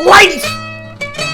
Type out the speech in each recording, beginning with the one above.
Ladies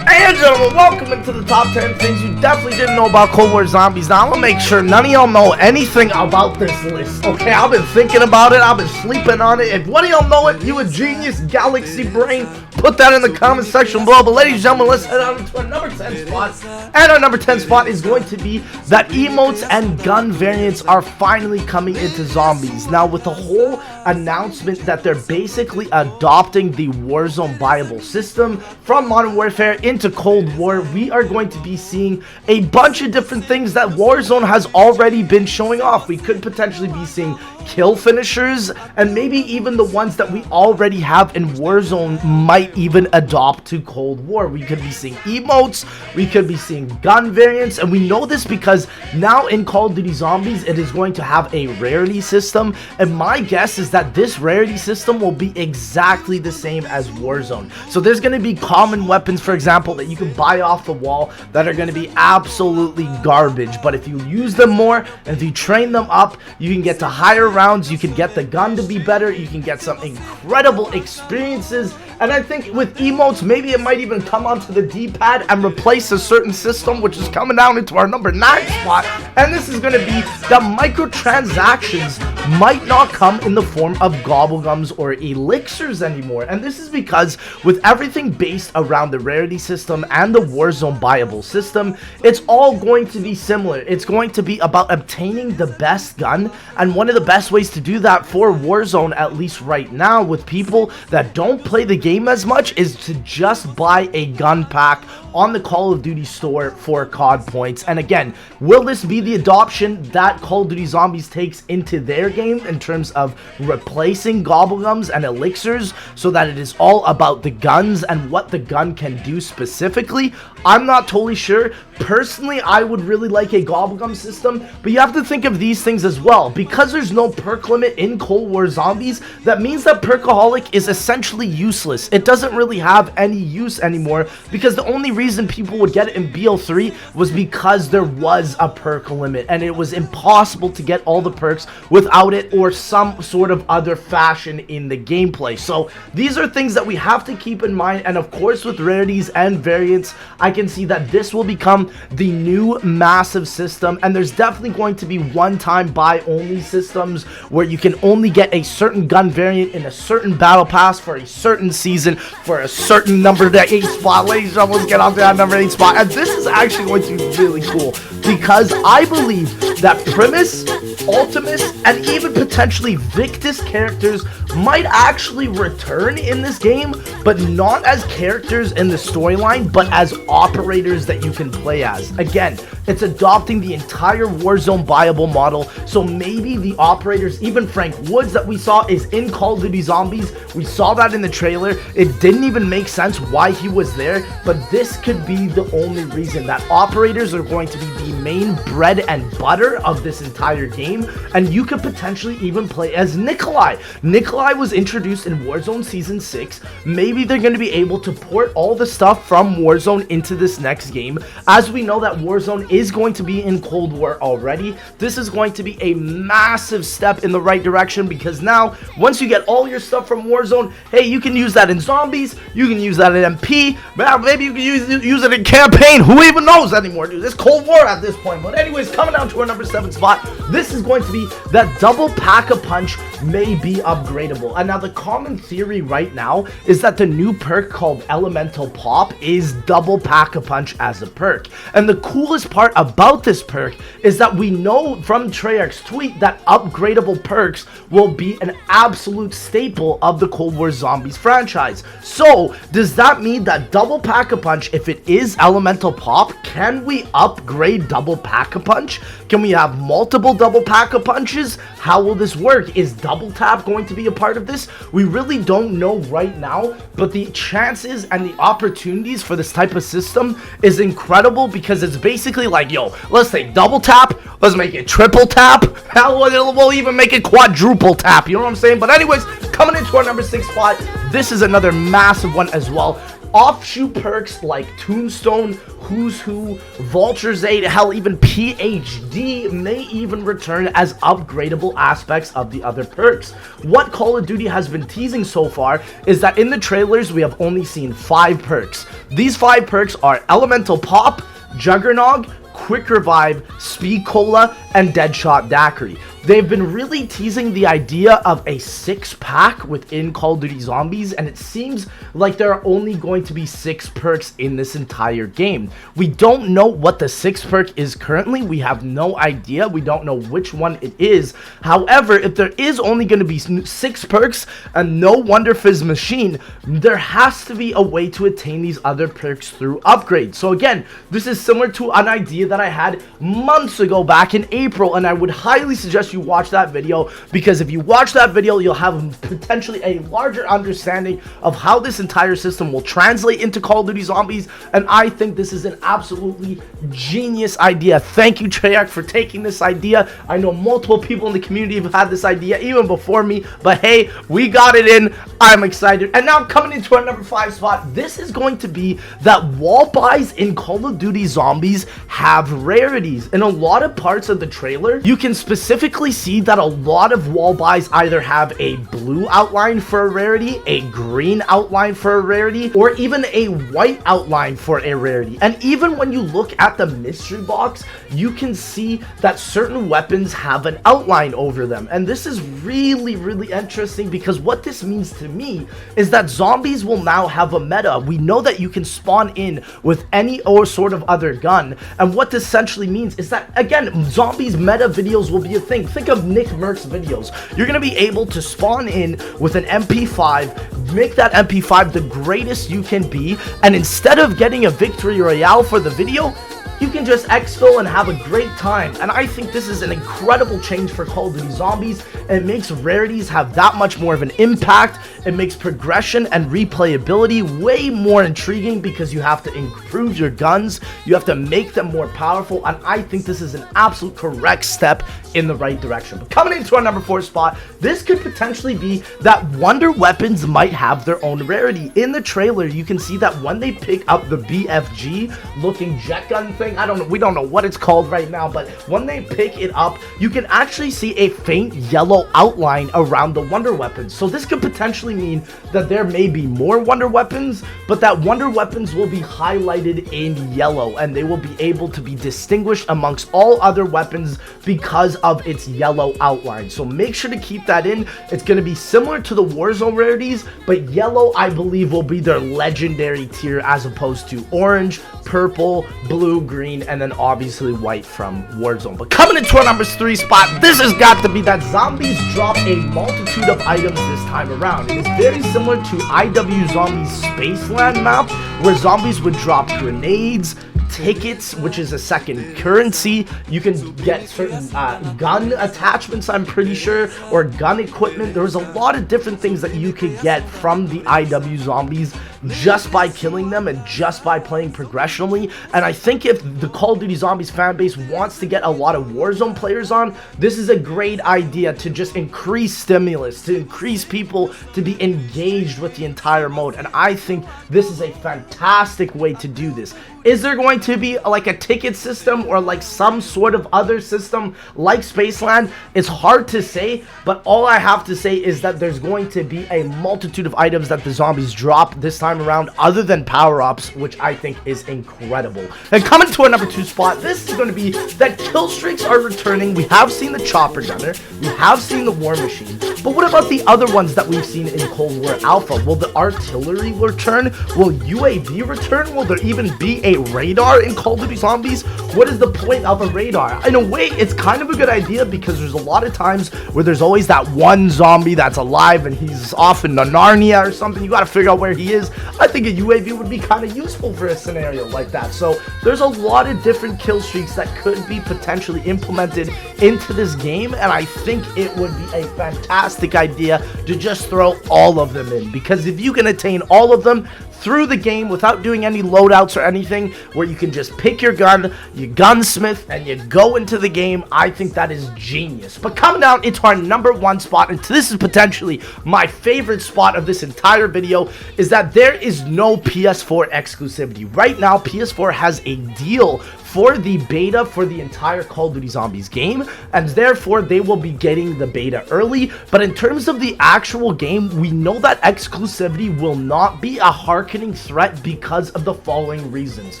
and gentlemen, welcome into the top 10 things you definitely didn't know about Cold War Zombies. Now, I'm gonna make sure none of y'all know anything about this list, okay? I've been thinking about it, I've been sleeping on it. If one of y'all know it, you a genius, galaxy brain, put that in the comment section below. But ladies and gentlemen, let's head on into our number 10 spot. And our number 10 spot is going to be that emotes and gun variants are finally coming into zombies. Now, with the whole announcement that they're basically adopting the Warzone buyable system from Modern Warfare into Cold War, we are going to be seeing a bunch of different things that Warzone has already been showing off. We could potentially be seeing kill finishers, and maybe even the ones that we already have in Warzone might even adopt to Cold War. We could be seeing emotes, we could be seeing gun variants, and we know this because now in Call of Duty Zombies it is going to have a rarity system, and my guess is that this rarity system will be exactly the same as Warzone. So there's going to be common weapons, for example, that you can buy off the wall that are going to be absolutely garbage, but if you use them more and if you train them up, you can get to higher rounds, you can get the gun to be better, you can get some incredible experiences. And I think with emotes, maybe it might even come onto the D-pad and replace a certain system, which is coming down into our number 9 spot. And this is going to be that microtransactions might not come in the form of gobblegums or elixirs anymore. And this is because with everything based around the rarity system and the Warzone buyable system, it's all going to be similar. It's going to be about obtaining the best gun, and one of the best ways to do that for Warzone, at least right now, with people that don't play the game as much, is to just buy a gun pack on the Call of Duty store for COD points. And again, will this be the adoption that Call of Duty Zombies takes into their game in terms of replacing gobblegums and elixirs so that it is all about the guns and what the gun can do specifically? I'm not totally sure. Personally, I would really like a gobblegum system, but you have to think of these things as well. Because there's no perk limit in Cold War Zombies, that means that Perkaholic is essentially useless. It doesn't really have any use anymore, because the only reason people would get it in BO3 was because there was a perk limit, and it was impossible to get all the perks without it or some sort of other fashion in the gameplay. So these are things that we have to keep in mind, and of course with rarities and variants, I can see that this will become the new massive system, and there's definitely going to be one-time buy-only systems where you can only get a certain gun variant in a certain battle pass for a certain season for a certain number, the 8 spot. Ladies and gentlemen, let's get on to that number 8 spot. And this is actually going to be really cool because I believe that Primus, Ultimus, and even potentially Victus characters might actually return in this game, but not as characters in the storyline, but as operators that you can play as. Again, it's adopting the entire Warzone buyable model, so maybe the operators, even Frank Woods that we saw is in Call of Duty Zombies, we saw that in the trailer. It didn't even make sense why he was there, but this could be the only reason that operators are going to be the main bread and butter of this entire game, and you could potentially even play as Nikolai. Nikolai was introduced in Warzone Season 6. Maybe they're going to be able to port all the stuff from Warzone into this next game. As we know that Warzone is going to be in Cold War already, this is going to be a massive step in the right direction, because now, once you get all your stuff from Warzone, hey, you can use that in Zombies, you can use that in MP, maybe you can use it in Campaign. Who even knows anymore, dude? It's Cold War at this point. But anyways, coming down to our number 7 spot, this is going to be that double pack-a-punch may be upgradable. And now the common theory right now is that the new perk called Elemental Pop is double pack-a-punch as a perk. And the coolest part about this perk is that we know from Treyarch's tweet that upgradable perks will be an absolute staple of the Cold War Zombies franchise. So does that mean that double pack-a-punch, if it is Elemental Pop, can we upgrade double pack-a-punch? Can we have multiple double pack-a-punches? How will this work? Is double tap going to be a part of this? We really don't know right now, but the chances and the opportunities for this type of system is incredible, because it's basically like, yo, let's take double tap, let's make it triple tap, hell, we'll even make it quadruple tap, you know what I'm saying? But anyways, coming into our number 6 spot, this is another massive one as well. offshoot perks like Tombstone, Who's Who, Vulture's Aid, hell, even PhD may even return as upgradable aspects of the other perks. What Call of Duty has been teasing so far is that in the trailers we have only seen 5 perks. These 5 perks are Elemental Pop, Juggernog, Quick Revive, Speed Cola, and Deadshot Daiquiri. They've been really teasing the idea of a 6-pack within Call of Duty Zombies, and it seems like there are only going to be 6 perks in this entire game. We don't know what the 6th perk is currently. We have no idea. We don't know which one it is. However, if there is only going to be 6 perks and no Wonder Fizz machine, there has to be a way to attain these other perks through upgrades. So again, this is similar to an idea that I had months ago back in April, and I would highly suggest you watch that video, because if you watch that video, you'll have potentially a larger understanding of how this entire system will translate into Call of Duty Zombies, and I think this is an absolutely genius idea. Thank you, Treyarch, for taking this idea. I know multiple people in the community have had this idea even before me, but hey, we got it in. I'm excited. And now coming into our number 5 spot, this is going to be that wall buys in Call of Duty Zombies have rarities. In a lot of parts of the trailer, you can specifically see that a lot of wall buys either have a blue outline for a rarity, a green outline for a rarity, or even a white outline for a rarity. And even when you look at the mystery box, you can see that certain weapons have an outline over them. And this is really, really interesting, because what this means to me is that zombies will now have a meta. We know that you can spawn in with any or sort of other gun, and what this essentially means is that, again, zombies meta videos will be a thing. Think of Nick Merck's videos. You're going to be able to spawn in with an MP5, make that MP5 the greatest you can be, and instead of getting a victory royale for the video, you can just exfil and have a great time. And I think this is an incredible change for Call of Duty Zombies. It makes rarities have that much more of an impact. It makes progression and replayability way more intriguing, because you have to improve your guns, you have to make them more powerful, and I think this is an absolute correct step in the right direction. But coming into our number 4 spot, this could potentially be that wonder weapons might have their own rarity. In the trailer, you can see that when they pick up the BFG looking jet gun thing, we don't know what it's called right now, but when they pick it up, you can actually see a faint yellow outline around the wonder weapons. So this could potentially mean that there may be more wonder weapons, but that wonder weapons will be highlighted in yellow, and they will be able to be distinguished amongst all other weapons because of its yellow outline. So make sure to keep that in. It's going to be similar to the Warzone rarities, but yellow, I believe, will be their legendary tier, as opposed to orange, purple, blue, green, and then obviously white from Warzone. But coming into our number 3 spot, this has got to be that zombies drop a multitude of items this time around. It is very similar to IW Zombies Spaceland map, where zombies would drop grenades, tickets, which is a second currency. You can get certain gun attachments, I'm pretty sure, or gun equipment. There's a lot of different things that you could get from the IW Zombies just by killing them and just by playing progressionally. And I think if the Call of Duty Zombies fan base wants to get a lot of Warzone players on, this is a great idea to just increase stimulus, to increase people to be engaged with the entire mode. And I think this is a fantastic way to do this. Is there going to be like a ticket system or like some sort of other system like Spaceland? It's hard to say, but all I have to say is that there's going to be a multitude of items that the zombies drop this time around, other than power-ups, which I think is incredible. And coming to our number 2 spot, this is going to be that Killstreaks are returning. We have seen the Chopper Gunner, we have seen the War Machine, but what about the other ones that we've seen in Cold War Alpha? Will the artillery return? Will UAV return? Will there even be a radar in Call of Duty Zombies? What is the point of a radar? In a way, it's kind of a good idea, because there's a lot of times where there's always that one zombie that's alive and he's off in Narnia or something. You got to figure out where he is. I think a UAV would be kind of useful for a scenario like that. So there's a lot of different kill streaks that could be potentially implemented into this game, and I think it would be a fantastic idea to just throw all of them in, because if you can attain all of them through the game without doing any loadouts or anything, where you can just pick your gun, you gunsmith, and you go into the game. I think that is genius. But coming down into our number 1 spot, and this is potentially my favorite spot of this entire video, is that there is no PS4 exclusivity. Right now, PS4 has a deal for the beta for the entire Call of Duty Zombies game, and therefore they will be getting the beta early. But in terms of the actual game, we know that exclusivity will not be a hearkening threat because of the following reasons.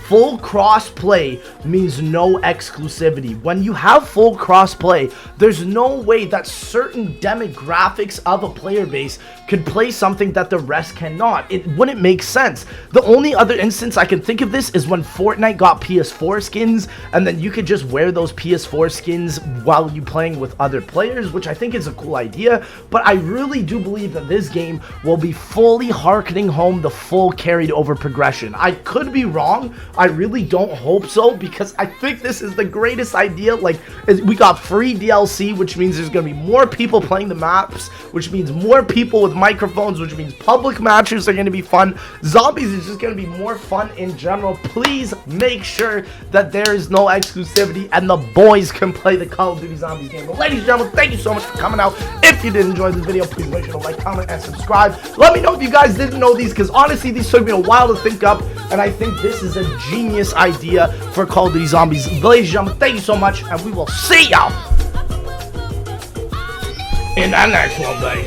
Full cross-play means no exclusivity. When you have full cross-play, there's no way that certain demographics of a player base could play something that the rest cannot. It wouldn't make sense. The only other instance I can think of this is when Fortnite got PS4 skins, and then you could just wear those PS4 skins while you playing with other players, which I think is a cool idea. But I really do believe that this game will be fully harkening home the full carried over progression. I could be wrong. I really don't hope so, because I think this is the greatest idea. Like, we got free DLC, which means there's gonna be more people playing the maps, which means more people with microphones, which means public matches are gonna be fun. Zombies is just gonna be more fun in general. Please make sure that there is no exclusivity and the boys can play the Call of Duty Zombies game. But ladies and gentlemen, thank you so much for coming out. If you did enjoy this video, please make sure to like, comment, and subscribe. Let me know if you guys didn't know these, because honestly, these took me a while to think up, and I think this is a genius idea for Call of Duty Zombies. Ladies and gentlemen, thank you so much, and we will see y'all in that next one, baby.